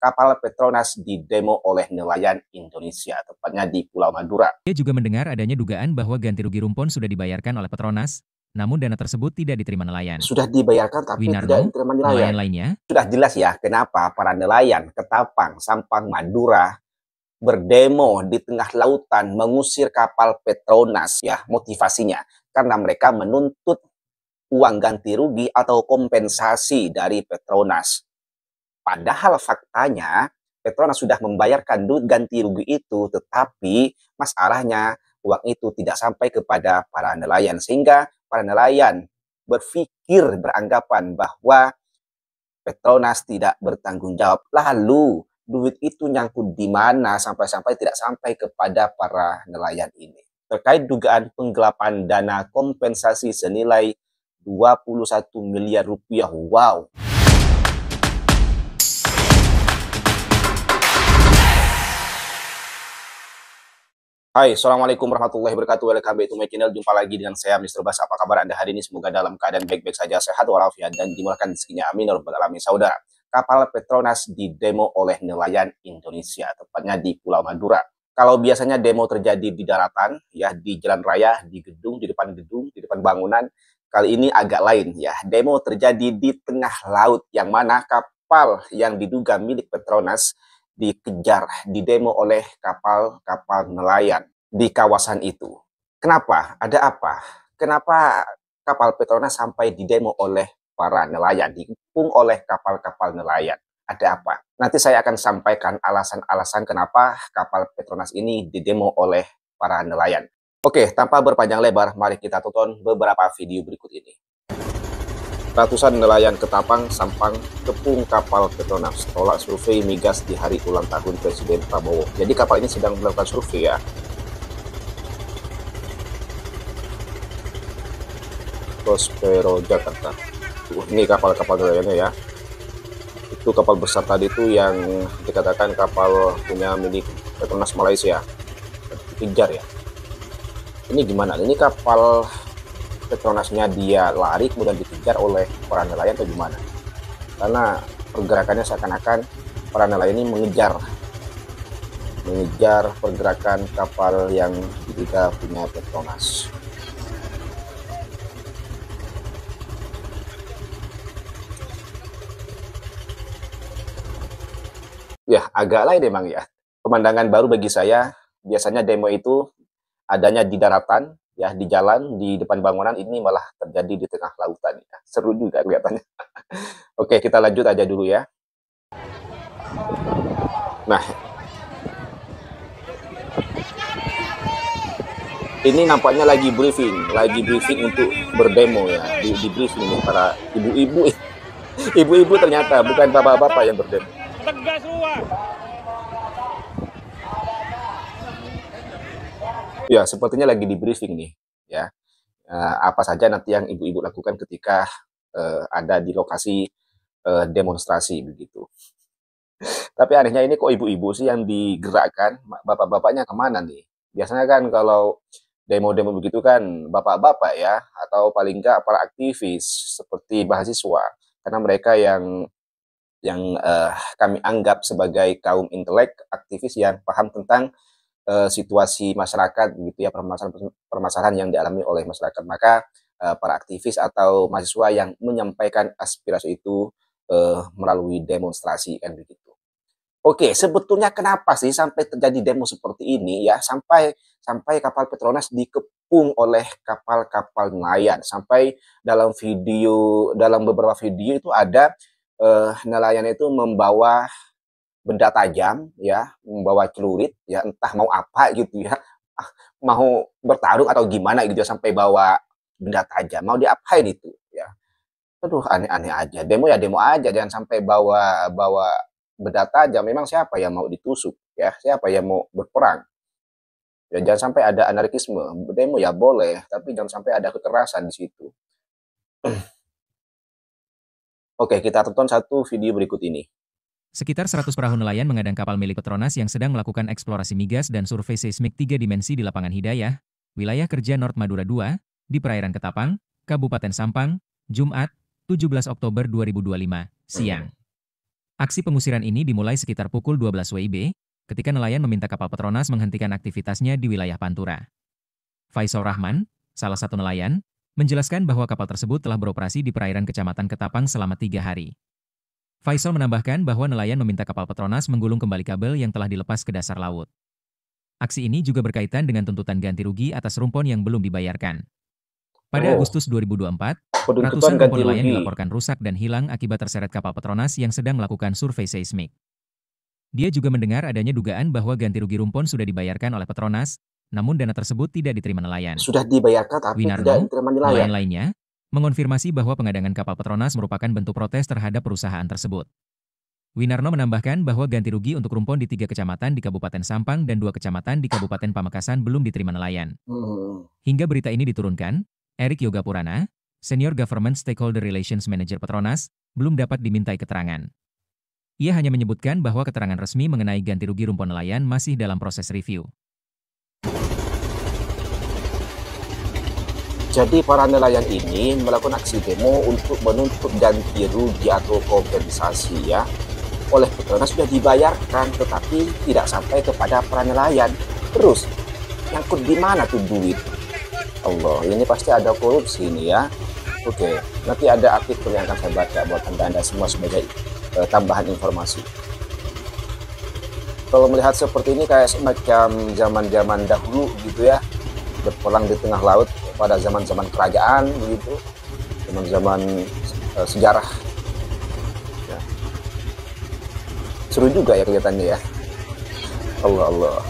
kapal Petronas didemo oleh nelayan Indonesia, tepatnya di Pulau Madura. Dia juga mendengar adanya dugaan bahwa ganti rugi rumpon sudah dibayarkan oleh Petronas, namun dana tersebut tidak diterima nelayan. Sudah dibayarkan tapi tidak Winarno, diterima nelayan nelayan. lainnya, Sudah jelas ya kenapa para nelayan Ketapang, Sampang, Madura berdemo di tengah lautan mengusir kapal Petronas ya. Motivasinya karena mereka menuntut uang ganti rugi atau kompensasi dari Petronas. Padahal faktanya Petronas sudah membayarkan duit ganti rugi itu, tetapi masalahnya uang itu tidak sampai kepada para nelayan, sehingga para nelayan beranggapan bahwa Petronas tidak bertanggung jawab. Lalu duit itu nyangkut di mana sampai-sampai tidak sampai kepada para nelayan ini. Terkait dugaan penggelapan dana kompensasi senilai 21 miliar rupiah. Wow. Hai, Assalamualaikum warahmatullahi wabarakatuh. Welcome back to my channel. Jumpa lagi dengan saya, Mr. Bas. Apa kabar Anda hari ini? Semoga dalam keadaan baik-baik saja, sehat walafiat, dan dimurahkan rezekinya. Amin ya rabbal alamin. Saudara, kapal Petronas didemo oleh nelayan Indonesia, tepatnya di Pulau Madura. Kalau biasanya demo terjadi di daratan, ya di jalan raya, di gedung, di depan bangunan, kali ini agak lain ya. Demo terjadi di tengah laut, yang mana kapal yang diduga milik Petronas dikejar, didemo oleh kapal-kapal nelayan di kawasan itu. Kenapa? Ada apa? Kenapa kapal Petronas sampai didemo oleh para nelayan, dikepung oleh kapal-kapal nelayan? Ada apa? Nanti saya akan sampaikan alasan-alasan kenapa kapal Petronas ini didemo oleh para nelayan. Oke, tanpa berpanjang lebar, mari kita tonton beberapa video berikut ini. Ratusan nelayan Ketapang, Sampang, kepung kapal Petronas, tolak survei migas di hari ulang tahun Presiden Prabowo. Jadi kapal ini sedang melakukan survei ya. Prospero Jakarta. Ini kapal-kapal nelayannya ya. Itu kapal besar tadi itu yang dikatakan kapal punya milik Petronas Malaysia. Dikejar ya. Ini gimana? Ini kapal Petronasnya dia lari kemudian dikejar oleh para nelayan atau gimana? Karena pergerakannya seakan-akan para nelayan ini mengejar pergerakan kapal yang diduga punya Petronas. Ya, agak lain emang ya. Pemandangan baru bagi saya. Biasanya demo itu adanya di daratan, ya di jalan, di depan bangunan, ini malah terjadi di tengah lautan ya. Seru juga kelihatannya. Oke, kita lanjut aja dulu ya. Nah, ini nampaknya lagi briefing untuk berdemo ya. Di briefing nih para ibu-ibu. Ibu-ibu ternyata bukan bapak-bapak yang berdemo. Tegas lu, Wak. Ya, sepertinya lagi di briefing nih ya. Apa saja nanti yang ibu-ibu lakukan ketika ada di lokasi demonstrasi begitu. Tapi anehnya ini kok ibu-ibu sih yang digerakkan, bapak-bapaknya kemana nih? Biasanya kan kalau demo-demo begitu kan bapak-bapak ya, atau paling enggak para aktivis seperti mahasiswa, karena mereka yang kami anggap sebagai kaum intelek, aktivis yang paham tentang situasi masyarakat gitu ya, permasalahan yang dialami oleh masyarakat. Maka para aktivis atau mahasiswa yang menyampaikan aspirasi itu melalui demonstrasi kan begitu. Oke, sebetulnya kenapa sih sampai terjadi demo seperti ini ya, sampai kapal Petronas dikepung oleh kapal-kapal nelayan, sampai dalam beberapa video itu ada nelayan itu membawa benda tajam ya, membawa celurit ya, entah mau apa gitu ya, mau bertarung atau gimana gitu ya, sampai bawa benda tajam, mau diapain itu ya. Aduh, aneh-aneh aja. Demo ya demo aja, jangan sampai bawa benda tajam. Memang siapa yang mau ditusuk ya, siapa yang mau berperang ya. Jangan sampai ada anarkisme. Demo ya boleh, tapi jangan sampai ada kekerasan di situ. Oke, kita tonton satu video berikut ini. sekitar 100 perahu nelayan mengadang kapal milik Petronas yang sedang melakukan eksplorasi migas dan survei seismik 3 dimensi di lapangan Hidayah, wilayah kerja North Madura 2, di perairan Ketapang, Kabupaten Sampang, Jumat, 17 Oktober 2025, siang. Aksi pengusiran ini dimulai sekitar pukul 12 WIB, ketika nelayan meminta kapal Petronas menghentikan aktivitasnya di wilayah Pantura. Faisal Rahman, salah satu nelayan, menjelaskan bahwa kapal tersebut telah beroperasi di perairan Kecamatan Ketapang selama 3 hari. Faisal menambahkan bahwa nelayan meminta kapal Petronas menggulung kembali kabel yang telah dilepas ke dasar laut. Aksi ini juga berkaitan dengan tuntutan ganti rugi atas rumpon yang belum dibayarkan. Pada Oh, Agustus 2024, penuntutan ratusan ganti rumpon nelayan rugi. dilaporkan rusak dan hilang akibat terseret kapal Petronas yang sedang melakukan survei seismik. Dia juga mendengar adanya dugaan bahwa ganti rugi rumpon sudah dibayarkan oleh Petronas, namun dana tersebut tidak diterima nelayan. Sudah dibayarkan tapi tidak Winarno, diterima nelayan nelayan. lainnya, mengonfirmasi bahwa pengadangan kapal Petronas merupakan bentuk protes terhadap perusahaan tersebut. Winarno menambahkan bahwa ganti rugi untuk rumpon di 3 kecamatan di Kabupaten Sampang dan 2 kecamatan di Kabupaten Pamekasan belum diterima nelayan. Hmm. Hingga berita ini diturunkan, Erik Yoga Purana, Senior Government Stakeholder Relations Manager Petronas, belum dapat dimintai keterangan. Ia hanya menyebutkan bahwa keterangan resmi mengenai ganti rugi rumpon nelayan masih dalam proses review. Jadi para nelayan ini melakukan aksi demo untuk menuntut ganti rugi atau kompensasi ya. Oleh Petronas sudah dibayarkan tetapi tidak sampai kepada para nelayan. Terus nyangkut di mana tuh duit? Allah, ini pasti ada korupsi ini ya. Oke, nanti ada artikel yang akan saya baca buat anda semua sebagai tambahan informasi. Kalau melihat seperti ini kayak semacam zaman-zaman dahulu gitu ya, berperang di tengah laut pada zaman-zaman kerajaan begitu, zaman-zaman sejarah. Ya. Seru juga ya kelihatannya ya. Allah Allah.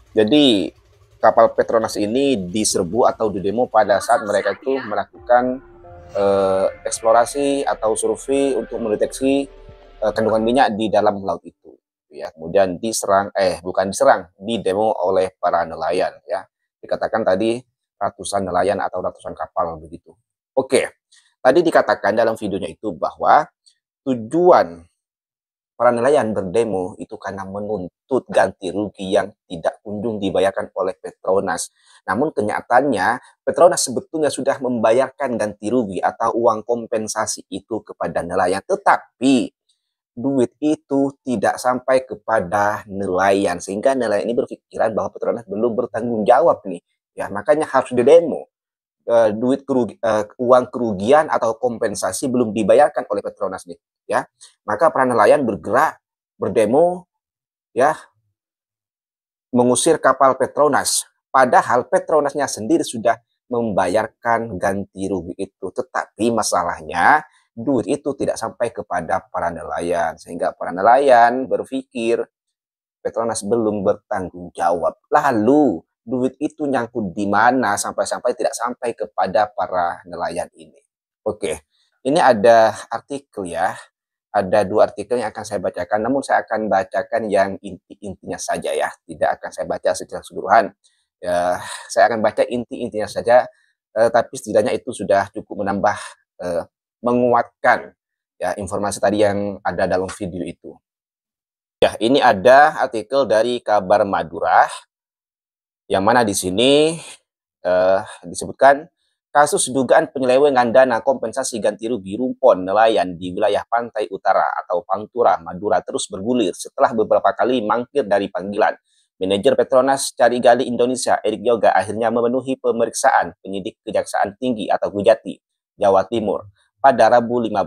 Jadi kapal Petronas ini diserbu atau didemo pada saat mereka itu melakukan eksplorasi atau survei untuk mendeteksi kandungan minyak di dalam laut itu. Ya, kemudian didemo oleh para nelayan ya. Dikatakan tadi ratusan nelayan atau ratusan kapal begitu. Oke. Tadi dikatakan dalam videonya itu bahwa tujuan para nelayan berdemo itu karena menuntut ganti rugi yang tidak kunjung dibayarkan oleh Petronas. Namun kenyataannya Petronas sebetulnya sudah membayarkan ganti rugi atau uang kompensasi itu kepada nelayan. Tetapi duit itu tidak sampai kepada nelayan sehingga nelayan ini berpikiran bahwa Petronas belum bertanggung jawab nih ya, makanya harus didemo. Uang kerugian atau kompensasi belum dibayarkan oleh Petronas nih ya, maka para nelayan bergerak berdemo ya, mengusir kapal Petronas padahal Petronasnya sendiri sudah membayarkan ganti rugi itu. Tetapi masalahnya duit itu tidak sampai kepada para nelayan sehingga para nelayan berpikir Petronas belum bertanggung jawab. Lalu duit itu nyangkut di mana sampai-sampai tidak sampai kepada para nelayan ini. Oke, ini ada artikel ya. Ada 2 artikel yang akan saya bacakan, namun saya akan bacakan yang inti-intinya saja ya. Tidak akan saya baca secara keseluruhan. Ya, saya akan baca inti-intinya saja, tapi setidaknya itu sudah cukup menambah menguatkan ya informasi tadi yang ada dalam video itu. Ya, ini ada artikel dari Kabar Madura yang mana di sini disebutkan kasus dugaan penyelewengan dana kompensasi ganti rugi rumpon nelayan di wilayah pantai utara atau Pantura, Madura terus bergulir setelah beberapa kali mangkir dari panggilan. Manajer Petronas Cari Gali Indonesia, Erik Yoga, akhirnya memenuhi pemeriksaan penyidik Kejaksaan Tinggi atau Kejati, Jawa Timur pada Rabu 15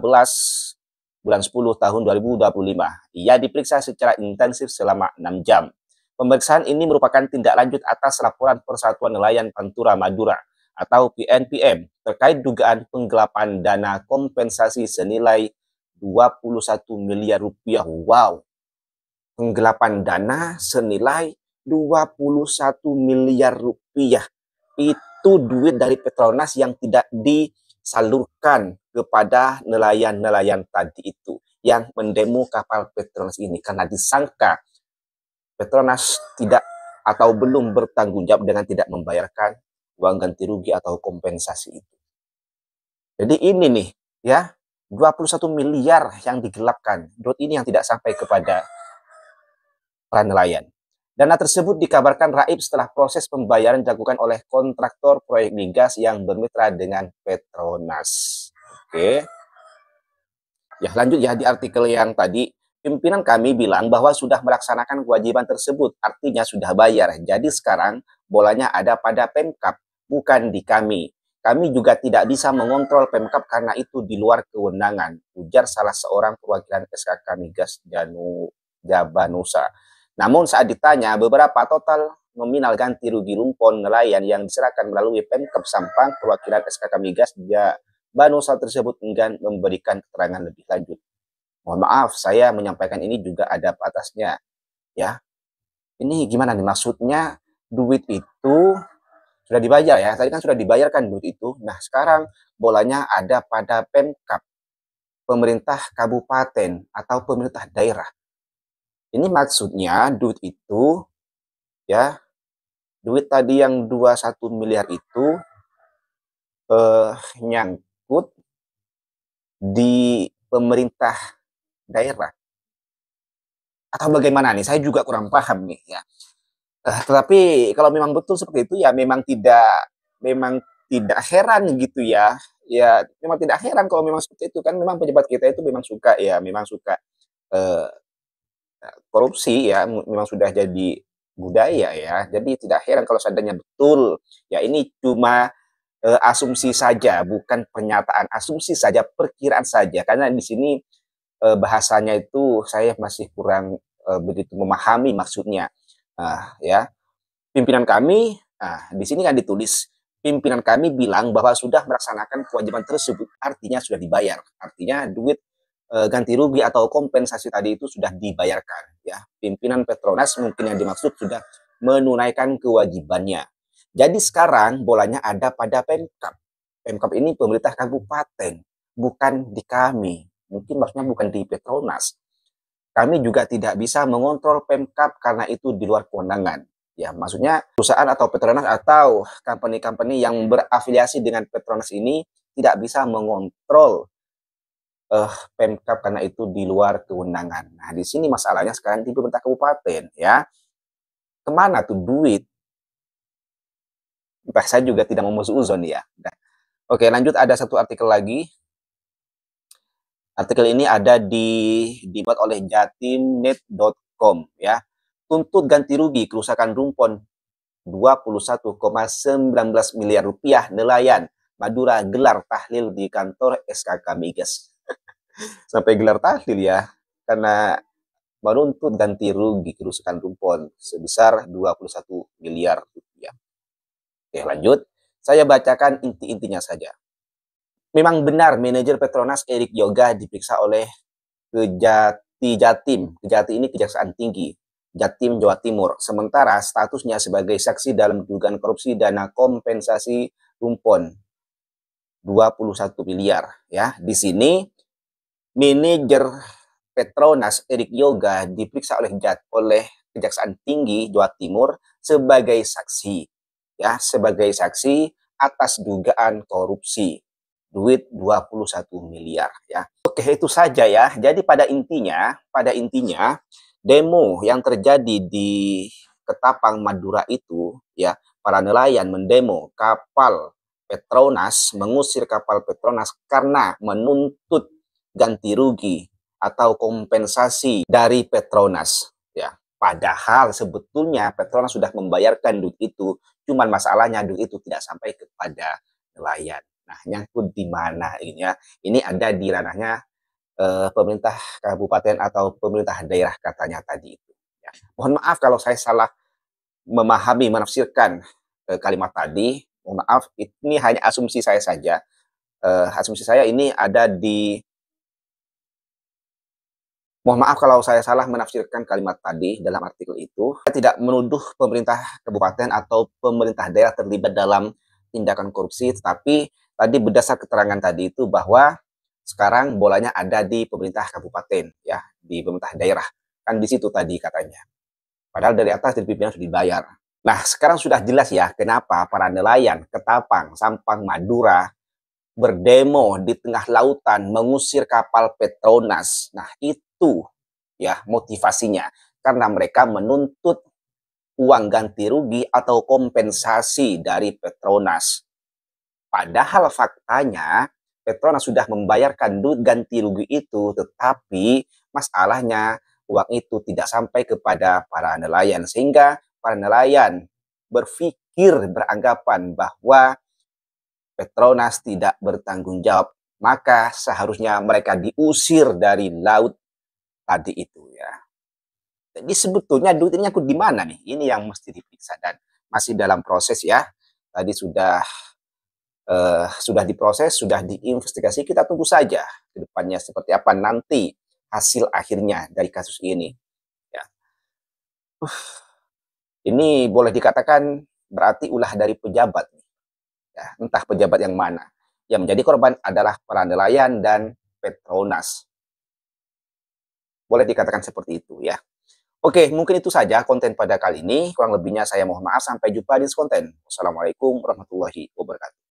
bulan 10 tahun 2025. Ia diperiksa secara intensif selama 6 jam. Pemeriksaan ini merupakan tindak lanjut atas laporan Persatuan Nelayan Pantura Madura atau PNPM terkait dugaan penggelapan dana kompensasi senilai 21 miliar rupiah. Wow, penggelapan dana senilai 21 miliar rupiah. Itu duit dari Petronas yang tidak disalurkan kepada nelayan-nelayan tadi itu yang mendemo kapal Petronas ini karena disangka Petronas tidak atau belum bertanggung jawab dengan tidak membayarkan uang ganti rugi atau kompensasi itu. Jadi ini nih ya, 21 miliar yang digelapkan. Duit ini yang tidak sampai kepada para nelayan. Dana tersebut dikabarkan raib setelah proses pembayaran dilakukan oleh kontraktor proyek migas yang bermitra dengan Petronas. Oke. Ya, lanjut ya di artikel yang tadi, pimpinan kami bilang bahwa sudah melaksanakan kewajiban tersebut, artinya sudah bayar. Jadi sekarang bolanya ada pada Pemkab, bukan di kami. Kami juga tidak bisa mengontrol Pemkab karena itu di luar kewenangan, ujar salah seorang perwakilan SKK Migas Jabanusa. Namun saat ditanya beberapa total nominal ganti rugi rumpon nelayan yang diserahkan melalui Pemkab Sampang, perwakilan SKK Migas Banusa tersebut enggan memberikan keterangan lebih lanjut. Mohon maaf, saya menyampaikan ini juga ada batasnya. Ya, ini gimana nih maksudnya? Duit itu sudah dibayar ya. Tadi kan sudah dibayarkan duit itu. Nah, sekarang bolanya ada pada Pemkab, pemerintah kabupaten atau pemerintah daerah. Ini maksudnya duit itu ya, duit tadi yang 21 miliar itu nyangkut di pemerintah daerah atau bagaimana nih? Saya juga kurang paham nih ya. Tetapi kalau memang betul seperti itu ya memang tidak heran gitu ya. Ya memang tidak heran kalau memang seperti itu kan memang pejabat kita itu memang suka eh, korupsi ya memang sudah jadi budaya ya. Jadi tidak heran kalau seandainya betul ya ini cuma asumsi saja bukan pernyataan, asumsi saja, perkiraan saja karena di sini bahasanya itu saya masih kurang begitu memahami maksudnya. Ya, pimpinan kami, di sini kan ditulis pimpinan kami bilang bahwa sudah melaksanakan kewajiban tersebut, artinya sudah dibayar, artinya duit ganti rugi atau kompensasi tadi itu sudah dibayarkan. Ya, pimpinan Petronas mungkin yang dimaksud sudah menunaikan kewajibannya. Jadi sekarang bolanya ada pada Pemkab. Pemkab ini pemerintah kabupaten, bukan di kami. Mungkin maksudnya bukan di Petronas. Kami juga tidak bisa mengontrol Pemkab karena itu di luar kewenangan. Ya, maksudnya perusahaan atau Petronas atau company-company yang berafiliasi dengan Petronas ini tidak bisa mengontrol Pemkab karena itu di luar kewenangan. Nah, di sini masalahnya sekarang di pemerintah kabupaten ya. Kemana tuh duit? Entah, saya juga tidak mau uzon ya. Nah, oke, lanjut ada satu artikel lagi. Artikel ini ada dibuat oleh jatimnet.com ya. Tuntut ganti rugi kerusakan rumpon 21,19 miliar rupiah nelayan Madura gelar tahlil di kantor SKK Migas. Sampai gelar tahlil ya, karena menuntut ganti rugi kerusakan rumpon sebesar 21 miliar rupiah. Oke, lanjut. Saya bacakan inti-intinya saja. Memang benar manajer Petronas Erik Yoga diperiksa oleh Kejati Jatim. Kejati ini Kejaksaan Tinggi Jatim Jawa Timur. Sementara statusnya sebagai saksi dalam dugaan korupsi dana kompensasi rumpon 21 miliar ya. Di sini manajer Petronas Erik Yoga diperiksa oleh Kejaksaan Tinggi Jawa Timur sebagai saksi ya, sebagai saksi atas dugaan korupsi duit 21 miliar ya. Oke, itu saja ya. Jadi pada intinya demo yang terjadi di Ketapang Madura itu ya, para nelayan mendemo kapal Petronas, mengusir kapal Petronas karena menuntut ganti rugi atau kompensasi dari Petronas ya. Padahal sebetulnya Petronas sudah membayarkan duit itu, cuman masalahnya duit itu tidak sampai kepada nelayan. Nah, nyangkut di mana ini ya? Ini ada di ranahnya pemerintah kabupaten atau pemerintah daerah katanya tadi itu. Ya. Mohon maaf kalau saya salah memahami, menafsirkan kalimat tadi. Mohon maaf, ini hanya asumsi saya saja. Asumsi saya ini ada di Mohon maaf kalau saya salah menafsirkan kalimat tadi dalam artikel itu. Saya tidak menuduh pemerintah kabupaten atau pemerintah daerah terlibat dalam tindakan korupsi, tetapi tadi berdasar keterangan tadi itu bahwa sekarang bolanya ada di pemerintah kabupaten, ya, di pemerintah daerah. Kan di situ tadi katanya. Padahal dari atas dari pimpinan sudah dibayar. Nah, sekarang sudah jelas ya kenapa para nelayan Ketapang, Sampang, Madura berdemo di tengah lautan mengusir kapal Petronas. Nah, itu ya motivasinya. Karena mereka menuntut uang ganti rugi atau kompensasi dari Petronas. Padahal faktanya Petronas sudah membayarkan ganti rugi itu, tetapi masalahnya uang itu tidak sampai kepada para nelayan, sehingga para nelayan beranggapan bahwa Petronas tidak bertanggung jawab, maka seharusnya mereka diusir dari laut tadi itu ya. Jadi sebetulnya duit ini nyangkut di mana nih? Ini yang mesti diperiksa dan masih dalam proses ya. Tadi sudah diproses, sudah diinvestigasi. Kita tunggu saja ke depannya seperti apa nanti hasil akhirnya dari kasus ini. Ya. Ini boleh dikatakan berarti ulah dari pejabat. Ya, entah pejabat yang mana. Yang menjadi korban adalah para nelayan dan Petronas. Boleh dikatakan seperti itu ya. Oke, mungkin itu saja konten pada kali ini. Kurang lebihnya saya mohon maaf. Sampai jumpa di konten. Wassalamualaikum warahmatullahi wabarakatuh.